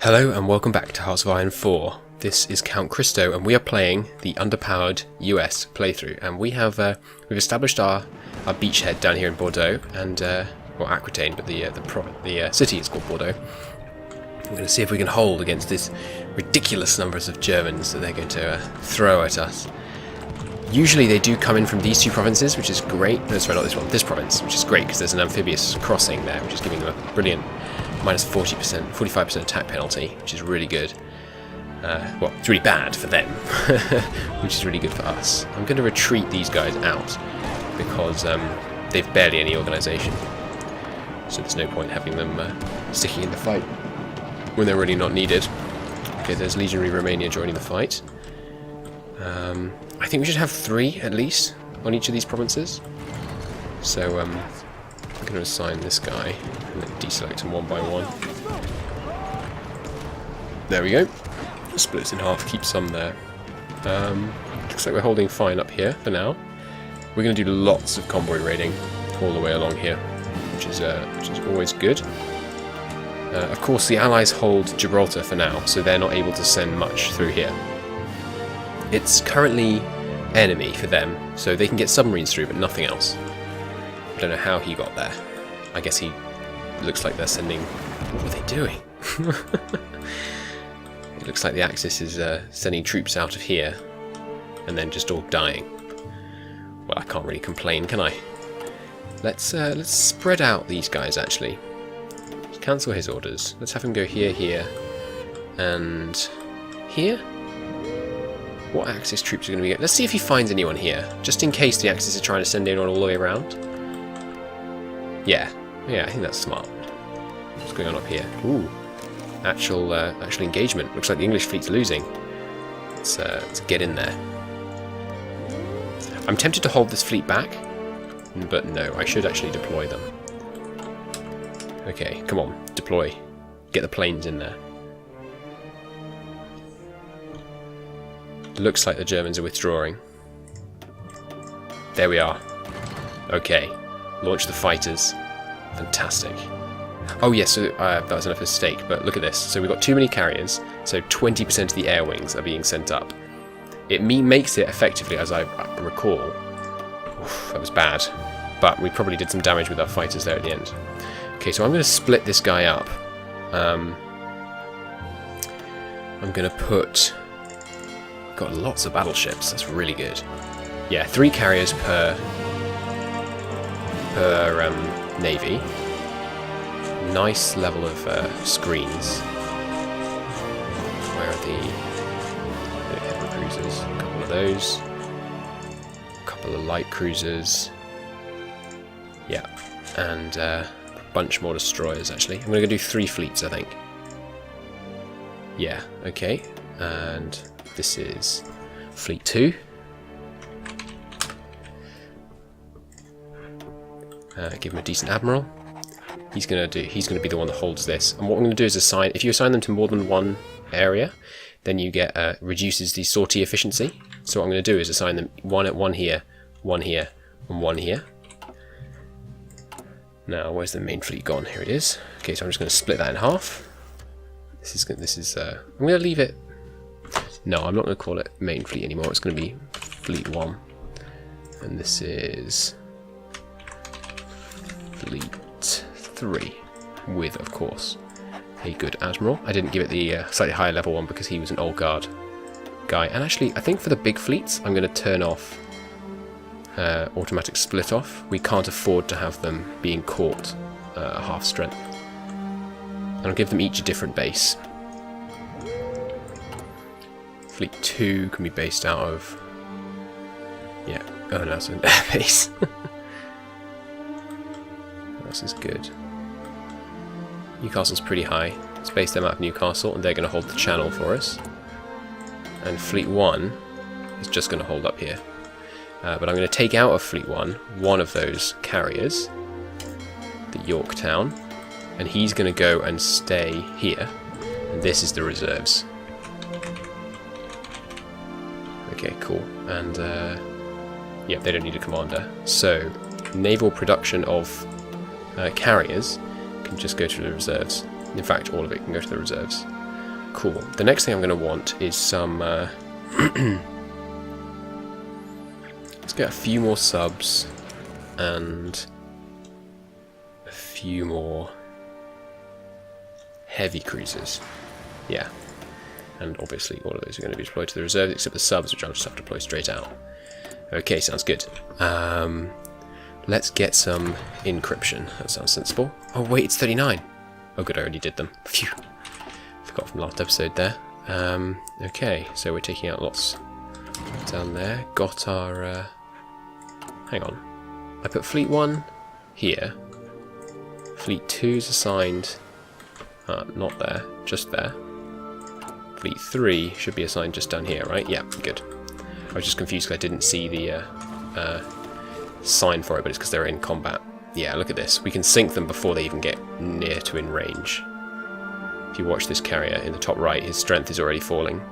Hello and welcome back to Hearts of Iron 4. This is Count Christo and we are playing the Underpowered US playthrough, and we have we've established our beachhead down here in Bordeaux and well, Aquitaine, but the city is called Bordeaux. We're going to see if we can hold against this ridiculous numbers of Germans that they're going to throw at us. Usually they do come in from these two provinces, which is great. No, sorry, not this one. This province, which is great because there's an amphibious crossing there, which is giving them a brilliant minus 40%, 45% attack penalty, which is really good. Well, it's really bad for them, which is really good for us. I'm going to retreat these guys out because they've barely any organisation. So there's no point having them sticking in the fight when they're really not needed. Okay, there's Legionary Romania joining the fight. I think we should have 3 at least on each of these provinces. So I'm going to assign this guy and then deselect them one by one. There we go. Splits in half, keep some there. Looks like we're holding fine up here for now. We're going to do lots of convoy raiding all the way along here, which is always good. Of course, the Allies hold Gibraltar for now, so they're not able to send much through here. It's currently enemy for them, so they can get submarines through, but nothing else. I don't know how he got there. I guess he looks like they're sending... What are they doing? It looks like the Axis is sending troops out of here, and then just all dying. Well, I can't really complain, can I? Let's spread out these guys, actually. Cancel his orders. Let's have him go here, here, and here? What Axis troops are going to be getting? Let's see if he finds anyone here, just in case the Axis are trying to send anyone all the way around. Yeah, I think that's smart. What's going on up here? Ooh, actual engagement. Looks like the English fleet's losing. Let's get in there. I'm tempted to hold this fleet back, but no, I should actually deploy them. Okay, come on, deploy. Get the planes in there. Looks like the Germans are withdrawing. There we are. Okay, launch the fighters. Fantastic. Oh yes, so that was enough mistake, but look at this. So we've got too many carriers, so 20% of the air wings are being sent up. It makes it effectively, as I recall. Oof, that was bad, but we probably did some damage with our fighters there at the end. Okay, so I'm going to split this guy up. I'm going to put... Got lots of battleships, that's really good. Yeah, 3 carriers per navy. Nice level of screens. Where are the heavy cruisers? A couple of those. A couple of light cruisers. Yeah, and a bunch more destroyers actually. I'm going to do 3 fleets, I think. Yeah, okay. And this is Fleet 2. Give him a decent admiral. He's gonna be the one that holds this. And what I'm gonna do is assign. If you assign them to more than one area, then you get reduces the sortie efficiency. So what I'm gonna do is assign them one here, one here, and one here. Now, where's the main fleet gone? Here it is. Okay, so I'm just gonna split that in half. I'm gonna leave it. No, I'm not going to call it main fleet anymore. It's going to be Fleet 1. And this is Fleet 3. With, of course, a good admiral. I didn't give it the slightly higher level one because he was an old guard guy. And actually, I think for the big fleets, I'm going to turn off automatic split off. We can't afford to have them being caught half strength. And I'll give them each a different base. Fleet 2 can be based out of... Yeah, oh no, it's an air base. This is good. Newcastle's pretty high. Let's base them out of Newcastle, and they're going to hold the channel for us. And Fleet 1 is just going to hold up here. But I'm going to take out of Fleet 1 of those carriers, the Yorktown, and he's going to go and stay here. And this is the reserves. Okay, cool. And, yeah, they don't need a commander. So, naval production of carriers can just go to the reserves. In fact, all of it can go to the reserves. Cool. The next thing I'm going to want is some... let's get a few more subs and a few more heavy cruisers. Yeah. And obviously all of those are going to be deployed to the reserves, except the subs, which I'll just have to deploy straight out. Okay, sounds good. Let's get some encryption. That sounds sensible. Oh wait, it's 39. Oh good, I already did them. Phew. Forgot from last episode there. Okay, so we're taking out lots down there. Got our... hang on. I put Fleet 1 here. Fleet 2 is assigned... not there, just there. Fleet 3 should be assigned just down here, right? Yeah, good. I was just confused because I didn't see the sign for it, but it's because they're in combat. Yeah, look at this. We can sink them before they even get near to in range. If you watch this carrier in the top right, his strength is already falling.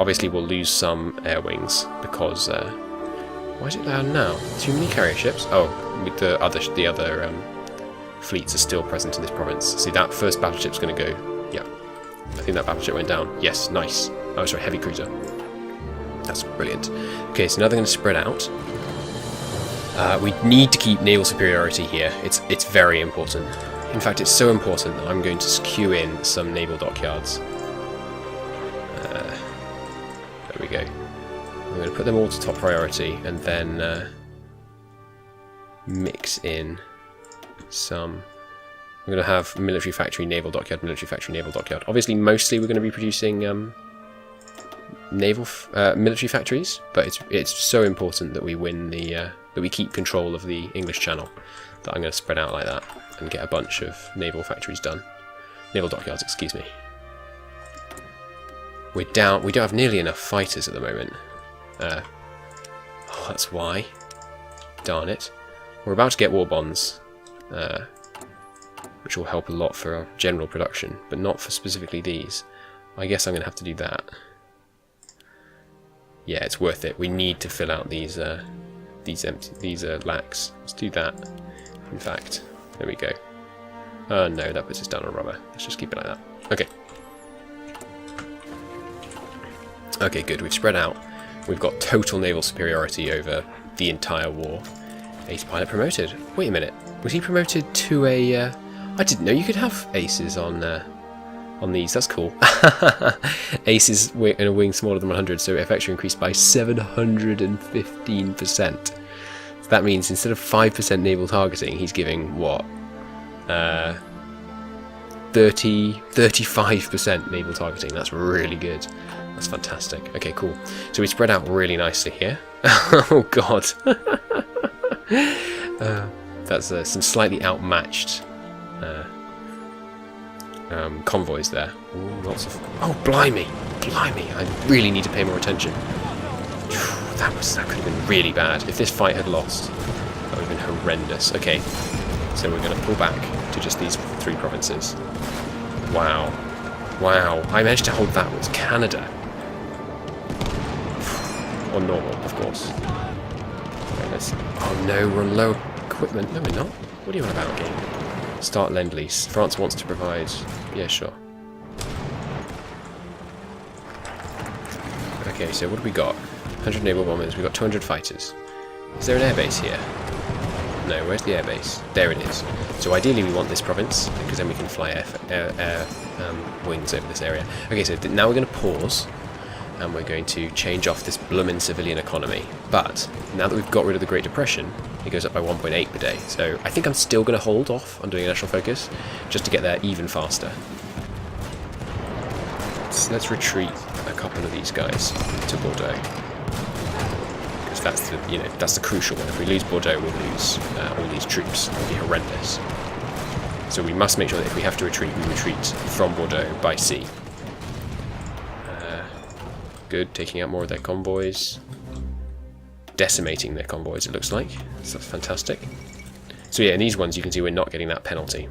Obviously we'll lose some air wings because... why is it loud now? Too many carrier ships? Oh, the other fleets are still present in this province. See, that first battleship's going to go... Yeah. I think that battleship went down. Yes, nice. Oh, sorry, heavy cruiser. That's brilliant. Okay, so now they're going to spread out. We need to keep naval superiority here. It's very important. In fact, it's so important that I'm going to queue in some naval dockyards. There we go. I'm going to put them all to top priority and then mix in some... I'm going to have military factory, naval dockyard, military factory, naval dockyard. Obviously, mostly we're going to be producing military factories, but it's so important that we win the that we keep control of the English Channel that I'm going to spread out like that and get a bunch of naval factories done. Naval dockyards, excuse me. We're down. We don't have nearly enough fighters at the moment. Oh, that's why. Darn it. We're about to get war bonds. Which will help a lot for our general production, but not for specifically these. I guess I'm going to have to do that. Yeah, it's worth it. We need to fill out these lacks. Let's do that. In fact, there we go. No, that puts us down on rubber. Let's just keep it like that. Okay. Okay, good. We've spread out. We've got total naval superiority over the entire war. Ace pilot promoted. Wait a minute. Was he promoted to a... I didn't know you could have aces on these. That's cool. Aces in a wing smaller than 100, so effector increased by 715%. So that means instead of 5% naval targeting, he's giving what? 35% naval targeting. That's really good. That's fantastic. Okay, cool. So we spread out really nicely here. Oh god. That's some slightly outmatched convoys there. Ooh, lots of... Oh, blimey! Blimey! I really need to pay more attention. That could have been really bad. If this fight had lost, that would have been horrendous. Okay, so we're going to pull back to just these 3 provinces. Wow. Wow. I managed to hold that with Canada. On normal, of course. Right, oh no, we're on low equipment. No, we're not. What are you on about, game? Start Lend-Lease. France wants to provide... Yeah, sure. Okay, so what have we got? 100 naval bombers. We've got 200 fighters. Is there an airbase here? No, where's the airbase? There it is. So ideally we want this province, because then we can fly air wings over this area. Okay, so now we're going to pause, and we're going to change off this bloomin' civilian economy. But now that we've got rid of the Great Depression, it goes up by 1.8 per day. So I think I'm still going to hold off on doing a national focus, just to get there even faster. So let's retreat a couple of these guys to Bordeaux, because that's the crucial one. If we lose Bordeaux, we'll lose all these troops. It'll be horrendous. So we must make sure that if we have to retreat, we retreat from Bordeaux by sea. Good, taking out more of their convoys. Decimating their convoys, it looks like. So that's fantastic. So yeah, in these ones you can see we're not getting that penalty.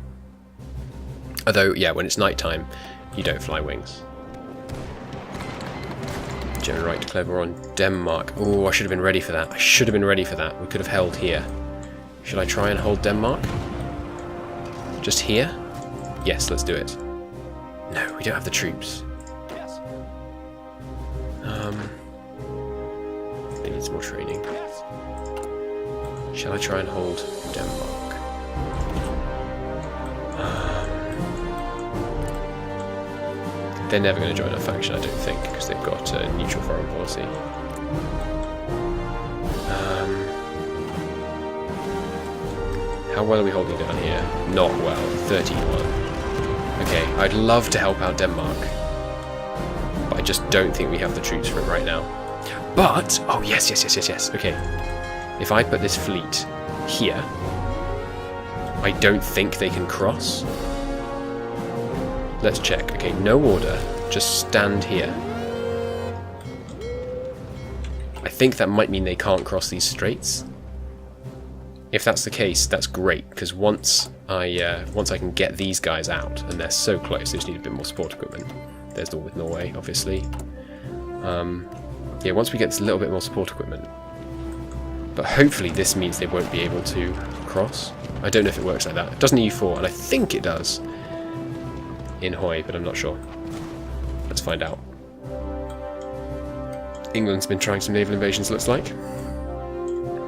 Although, yeah, when it's night time, you don't fly wings. General right declared war on Denmark. Oh, I should have been ready for that. I should have been ready for that. We could have held here. Should I try and hold Denmark? Just here? Yes, let's do it. No, we don't have the troops. It needs more training. Shall I try and hold Denmark? They're never going to join our faction, I don't think, because they've got a neutral foreign policy. How well are we holding down here? Not well. 13-1. Okay, I'd love to help out Denmark, but I just don't think we have the troops for it right now. But, oh yes. Okay, if I put this fleet here, I don't think they can cross. Let's check. Okay, no order, just stand here. I think that might mean they can't cross these straits. If that's the case, that's great, because once I can get these guys out, and they're so close, they just need a bit more support equipment. There's the one with Norway, obviously. Yeah, once we get this little bit more support equipment. But hopefully this means they won't be able to cross. I don't know if it works like that. It doesn't EU4, and I think it does in Hoi, but I'm not sure. Let's find out. England's been trying some naval invasions, looks like.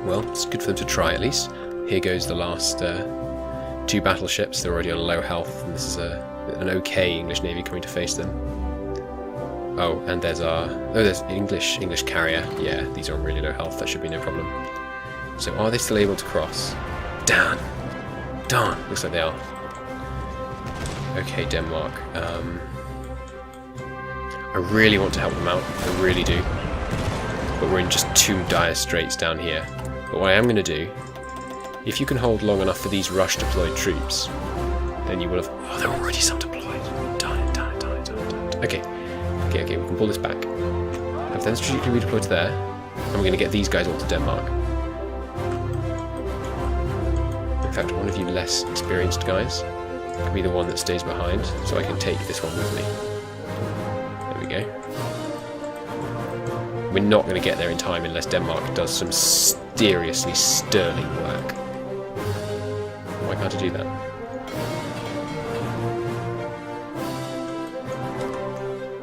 Well, it's good for them to try at least. Here goes the last 2 battleships. They're already on low health, and this is an okay English navy coming to face them. Oh, and there's there's English carrier. Yeah, these are on really low health. That should be no problem. So are they still able to cross? Darn! Looks like they are. Okay, Denmark. I really want to help them out. I really do. But we're in just 2 dire straits down here. But what I am going to do, if you can hold long enough for these rush deployed troops, then you will have... Oh, there are already some deployed. Darn it. Okay, we can pull this back. Have them strategically redeployed to there, and we're going to get these guys all to Denmark. In fact, one of you less experienced guys can be the one that stays behind, so I can take this one with me. There we go. We're not going to get there in time unless Denmark does some seriously sterling work. Why can't I do that?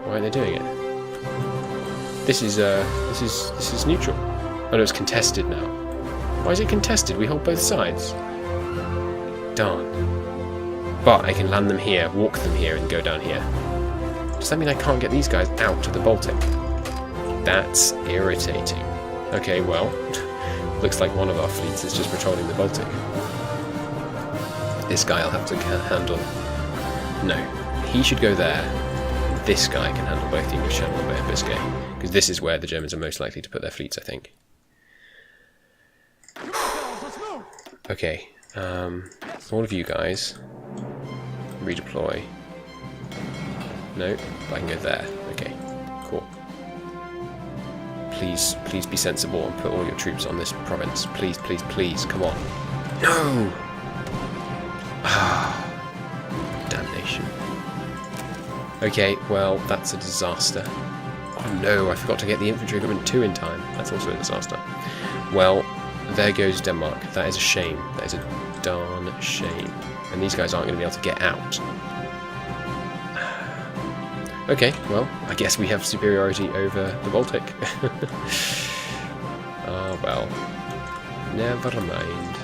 Why aren't they doing it? This is neutral. Oh no, it's contested now. Why is it contested? We hold both sides. Darn. But I can land them here, walk them here, and go down here. Does that mean I can't get these guys out to the Baltic? That's irritating. Okay, well, looks like one of our fleets is just patrolling the Baltic. This guy I'll have to handle. No, he should go there. This guy can handle both the English Channel and Bay of Biscay, because this is where the Germans are most likely to put their fleets, I think. Okay, all of you guys, redeploy. No, but I can go there. Okay, cool. Please be sensible and put all your troops on this province. Please, come on. No! Damnation. Okay, well, that's a disaster. Oh no, I forgot to get the infantry equipment 2 in time. That's also a disaster. Well, there goes Denmark. That is a shame. That is a darn shame. And these guys aren't going to be able to get out. Okay, well, I guess we have superiority over the Baltic. Ah, well. Never mind.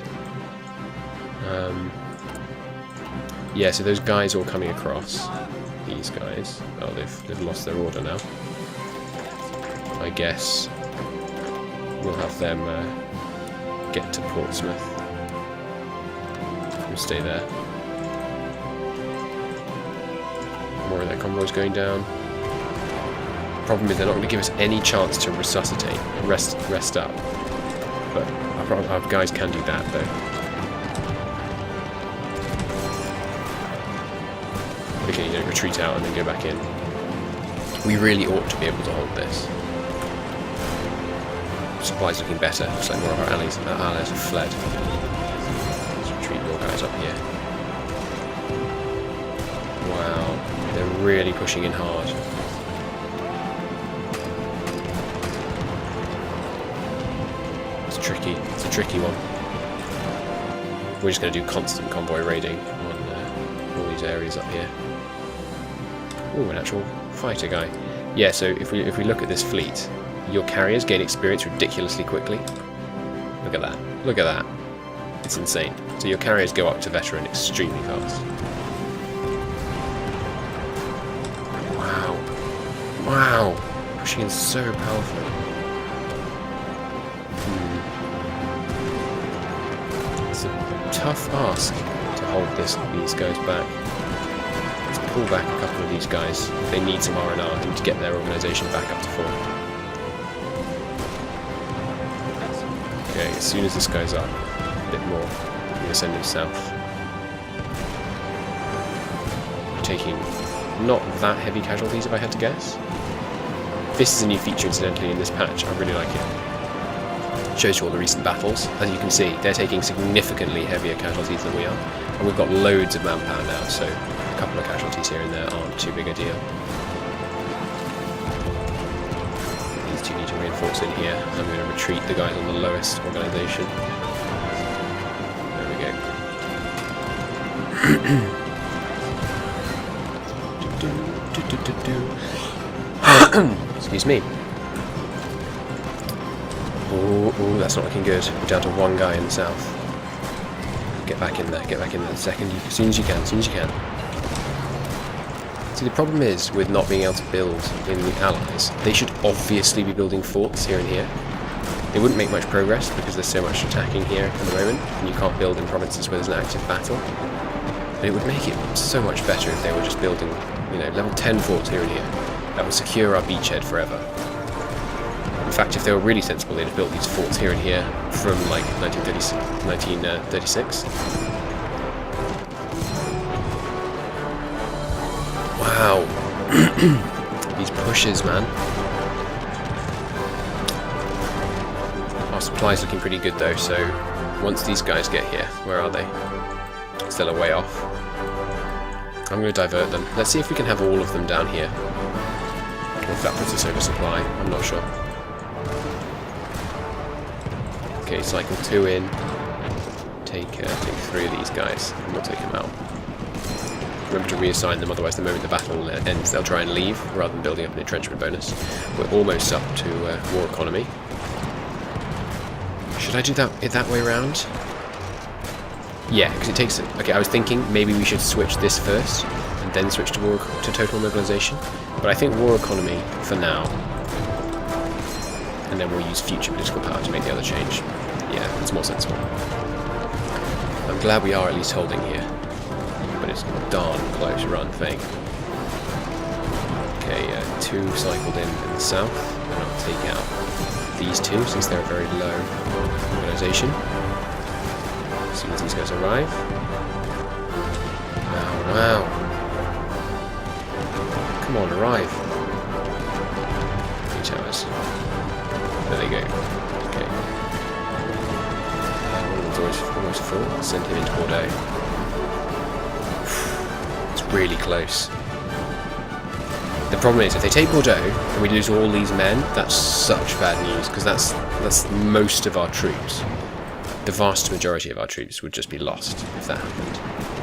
Yeah, so those guys all coming across. These guys. Oh, they've lost their order now. I guess we'll have them get to Portsmouth and stay there. More of their convoys going down. Problem is they're not going to give us any chance to resuscitate, rest up. But our guys can do that though. Okay, retreat out and then go back in. We really ought to be able to hold this. Supplies looking better. Looks like more of our allies have fled. Let's retreat more guys up here. Wow, they're really pushing in hard. It's tricky. It's a tricky one. We're just going to do constant convoy raiding on all these areas up here. Ooh, an actual fighter guy. Yeah, so if we look at this fleet, your carriers gain experience ridiculously quickly. Look at that. Look at that. It's insane. So your carriers go up to veteran extremely fast. Wow. Wow. Pushing in so powerfully. It's a tough ask to hold these guys back. Let's pull back a couple of these guys. They need some R&R. They need to get their organisation back up to full. Okay, as soon as this goes up a bit more, I'm going to send him south. Taking not that heavy casualties if I had to guess. This is a new feature incidentally in this patch, I really like it. It shows you all the recent battles. As you can see, they're taking significantly heavier casualties than we are. And we've got loads of manpower now, so a couple of casualties here and there aren't too big a deal. These two need to reinforce in here. I'm going to retreat the guys on the lowest organisation. There we go. Excuse me. Oh, that's not looking good. We're down to one guy in the south. Get back in there, as soon as you can, See, the problem is with not being able to build in the Allies, they should obviously be building forts here and here. They wouldn't make much progress because there's so much attacking here at the moment, and you can't build in provinces where there's an active battle. But it would make it so much better if they were just building, level 10 forts here and here. That would secure our beachhead forever. In fact, if they were really sensible, they'd have built these forts here and here from like 1936. Wow. These pushes, man. Our supply's looking pretty good though, so once these guys get here, where are they? Still a way off. I'm going to divert them. Let's see if we can have all of them down here. Or if that puts us over supply, I'm not sure. Okay, cycle 2 in. Take 3 of these guys, and we'll take them out. Remember to reassign them, otherwise the moment the battle ends they'll try and leave, rather than building up an entrenchment bonus. We're almost up to war economy. Should I do that way around? Yeah, because it takes... Okay, I was thinking maybe we should switch this first, and then switch to total mobilisation. But I think war economy for now. And then we'll use future political power to make the other change. Yeah, it's more sensible. I'm glad we are at least holding here. But it's a darn close run thing. Okay, 2 cycled in the south. And I'll take out these 2 since they're a very low organisation. As soon as these guys arrive. Wow. Come on, arrive. 3 towers. There they go. Okay. One's almost full. I'll send him into Bordeaux. It's really close. The problem is, if they take Bordeaux and we lose all these men, that's such bad news, because that's most of our troops. The vast majority of our troops would just be lost if that happened,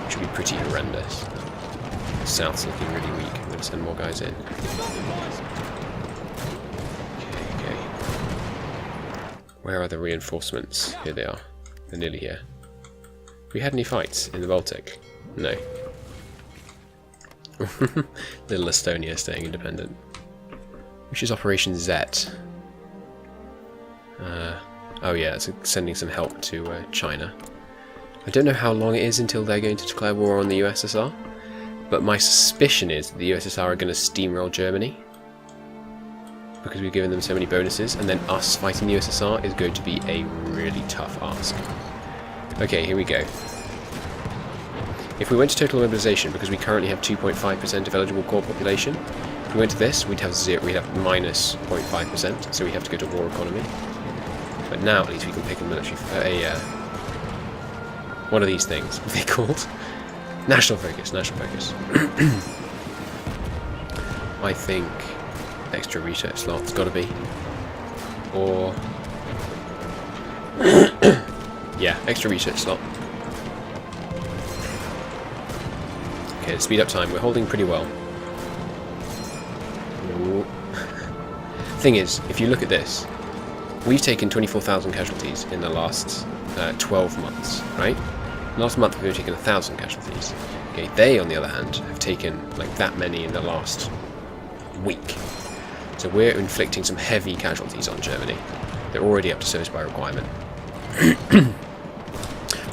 which would be pretty horrendous. The south's looking really weak. I'm going to send more guys in. Okay. Where are the reinforcements? Here they are. They're nearly here. Have we had any fights in the Baltic? No. Little Estonia staying independent. Which is Operation Z. Oh yeah, it's sending some help to China. I don't know how long it is until they're going to declare war on the USSR, but my suspicion is that the USSR are going to steamroll Germany, because we've given them so many bonuses, and then us fighting the USSR is going to be a really tough ask. Okay, here we go. If we went to total mobilisation, because we currently have 2.5% of eligible core population, if we went to this, we'd have minus 0.5%, so we have to go to war economy. But now at least we can pick a military, one of these things. What are they called? National focus. I think extra research slots got to be, or yeah, extra research slot. Okay, to speed up time, we're holding pretty well. Ooh. Thing is, if you look at this, we've taken 24,000 casualties in the last 12 months, right? Last month we've taken 1,000 casualties. Okay, they, on the other hand, have taken like that many in the last week. So we're inflicting some heavy casualties on Germany. They're already up to service by requirement.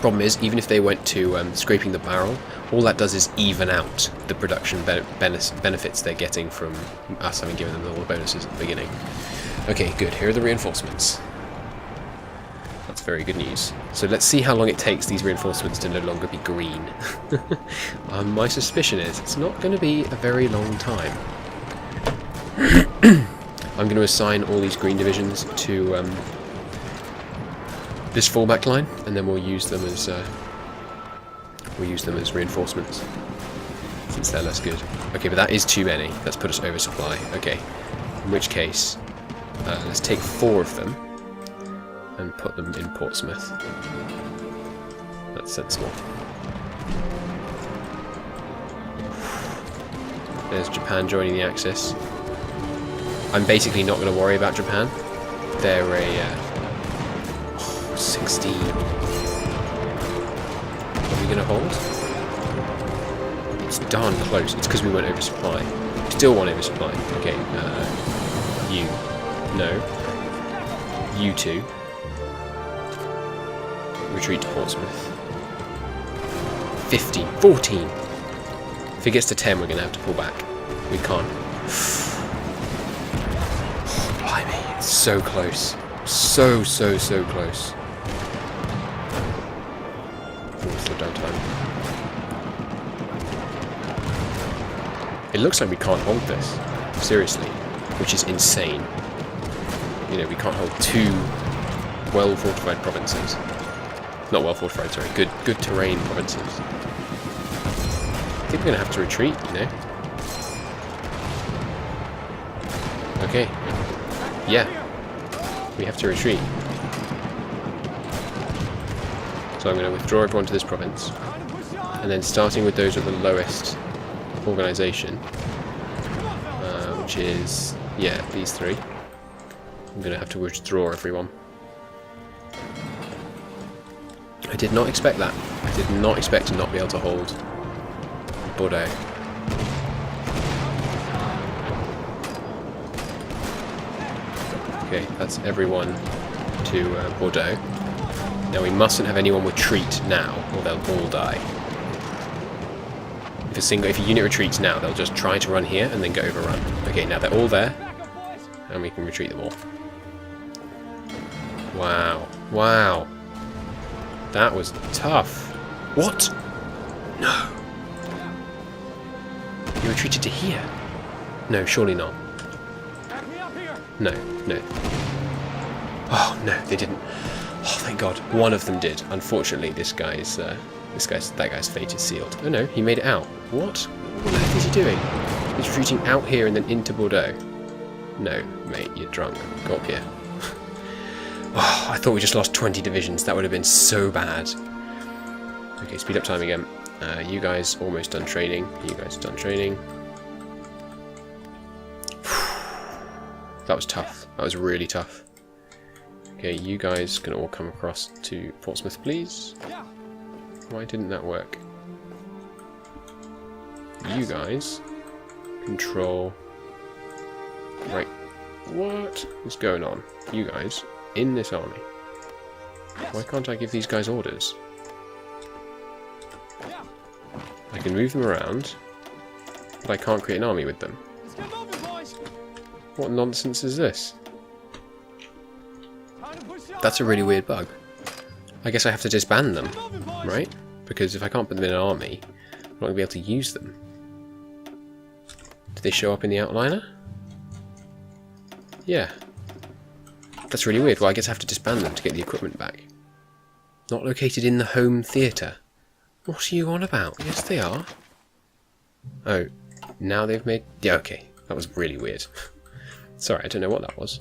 Problem is, even if they went to scraping the barrel, all that does is even out the production benefits they're getting from us having given them all the bonuses at the beginning. Okay, good. Here are the reinforcements. That's very good news. So let's see how long it takes these reinforcements to no longer be green. My suspicion is it's not going to be a very long time. I'm going to assign all these green divisions to this fallback line, and then we'll use them as reinforcements since they're less good. Okay, but that is too many. That's put us over supply. Okay, in which case, let's take 4 of them and put them in Portsmouth. That's sensible. There's Japan joining the Axis. I'm basically not going to worry about Japan. They're a 16. Are we going to hold? It's darn close. It's because we went oversupply. We still want oversupply. Okay, you. No. You two. Retreat to Portsmouth. 15. 14! If it gets to 10, we're going to have to pull back. We can't. Blimey, it's so close. So close. Slow down time. It looks like we can't hold this. Seriously. Which is insane. You know, we can't hold 2 well-fortified provinces. Not well-fortified, sorry. Good terrain provinces. I think we're going to have to retreat, you know. Okay. Yeah. We have to retreat. So I'm going to withdraw everyone to this province. And then starting with those of the lowest organisation, which is, yeah, these 3. I'm going to have to withdraw everyone. I did not expect that. I did not expect to not be able to hold Bordeaux. Okay, that's everyone to Bordeaux. Now we mustn't have anyone retreat now, or they'll all die. If a unit retreats now, they'll just try to run here and then get overrun. Okay, now they're all there, and we can retreat them all. Wow. Wow. That was tough. What? No. You retreated to here? No, surely not. No. Oh, no, they didn't. Oh, thank God. One of them did. Unfortunately, that guy's fate is sealed. Oh no, he made it out. What? What the heck is he doing? He's retreating out here and then into Bordeaux. No, mate, you're drunk. Go up here. Oh, I thought we just lost 20 divisions. That would have been so bad. Okay, speed up time again. You guys almost done training. You guys are done training. That was tough. That was really tough. Okay, you guys can all come across to Portsmouth, please. Why didn't that work? You guys control... Right. What is going on? You guys in this army. Why can't I give these guys orders? I can move them around, but I can't create an army with them. What nonsense is this? That's a really weird bug. I guess I have to disband them, right? Because if I can't put them in an army, I'm not going to be able to use them. Did they show up in the outliner? Yeah. That's really weird. Well, I guess I have to disband them to get the equipment back. Not located in the home theatre. What are you on about? Yes, they are. Oh, now they've made... Yeah, okay. That was really weird. Sorry, I don't know what that was.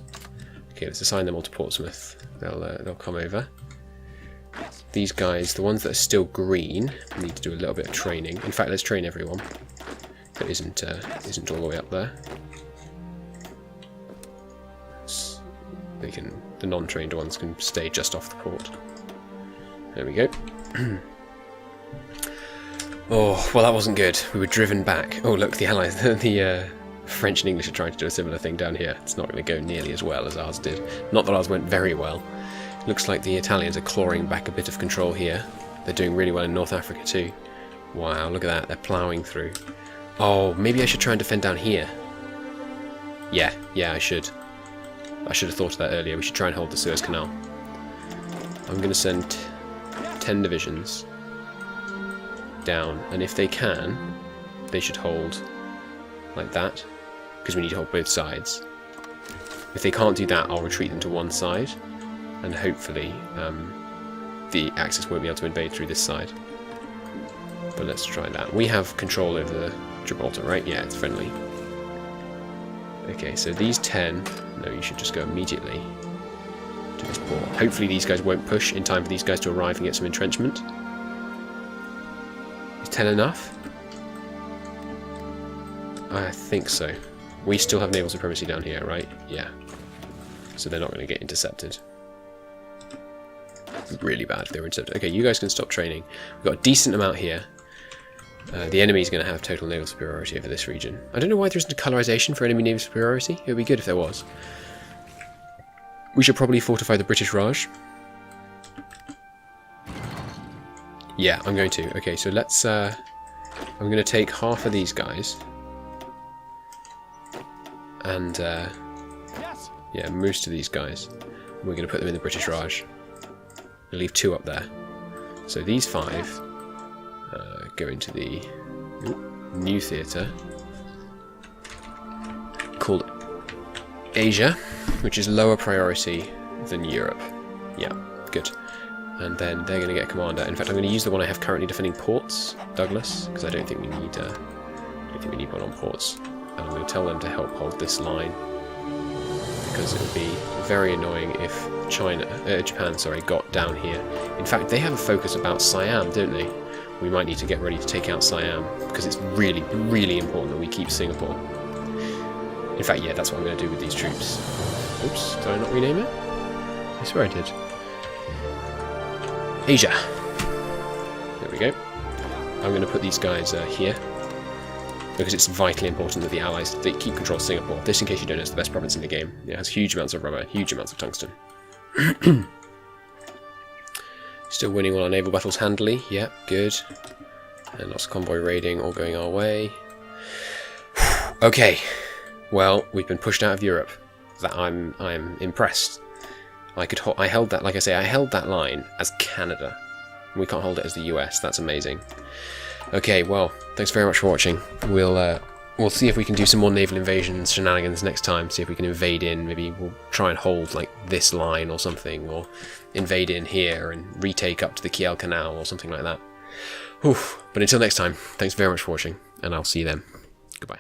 Okay, let's assign them all to Portsmouth. They'll come over. These guys, the ones that are still green, need to do a little bit of training. In fact, let's train everyone that isn't all the way up there. the non-trained ones can stay just off the port. There we go. Oh, well, that wasn't good. We were driven back. Oh, look, the Allies, the French and English are trying to do a similar thing down here. It's not going to go nearly as well as ours did. Not that ours went very well. Looks like the Italians are clawing back a bit of control here. They're doing really well in North Africa too. Wow, look at that. They're ploughing through. Oh, maybe I should try and defend down here. Yeah, I should. I should have thought of that earlier. We should try and hold the Suez Canal. I'm going to send 10 divisions down, and if they can, they should hold like that, because we need to hold both sides. If they can't do that, I'll retreat them to one side, and hopefully the Axis won't be able to invade through this side. But let's try that. We have control over the Gibraltar, right? Yeah, it's friendly. Okay, so these 10... No, you should just go immediately to this port. Hopefully these guys won't push in time for these guys to arrive and get some entrenchment. Is 10 enough? I think so. We still have naval supremacy down here, right? Yeah. So they're not going to get intercepted. Really bad if they were intercepted. Okay, you guys can stop training. We've got a decent amount here. The enemy's going to have total naval superiority over this region. I don't know why there isn't a colorization for enemy naval superiority. It would be good if there was. We should probably fortify the British Raj. Yeah, I'm going to. Okay, so let's... I'm going to take half of these guys. And, yeah, most of these guys. And we're going to put them in the British Raj. We'll leave 2 up there. So these 5... go into the new theatre called Asia, which is lower priority than Europe. Yeah, good. And then they're going to get a commander. In fact, I'm going to use the one I have currently defending ports, Douglas, because I don't think we need one on ports. And I'm going to tell them to help hold this line, because it would be very annoying if Japan, got down here. In fact, they have a focus about Siam, don't they? We might need to get ready to take out Siam, because it's really, really important that we keep Singapore. In fact, yeah, that's what I'm going to do with these troops. Oops, did I not rename it? I swear I did. Asia. There we go. I'm going to put these guys here, because it's vitally important that the Allies keep control of Singapore. This, in case you don't know, is the best province in the game. It has huge amounts of rubber, huge amounts of tungsten. Still winning all our naval battles handily. Yep, good. And lots of convoy raiding, all going our way. Okay. Well, we've been pushed out of Europe. I'm impressed. I held that, like I say, I held that line as Canada. We can't hold it as the US. That's amazing. Okay, well, thanks very much for watching. We'll see if we can do some more naval invasions shenanigans next time. See if we can invade in. Maybe we'll try and hold like this line or something, or invade in here and retake up to the Kiel Canal or something like that. Oof. But until next time, thanks very much for watching, and I'll see you then. Goodbye.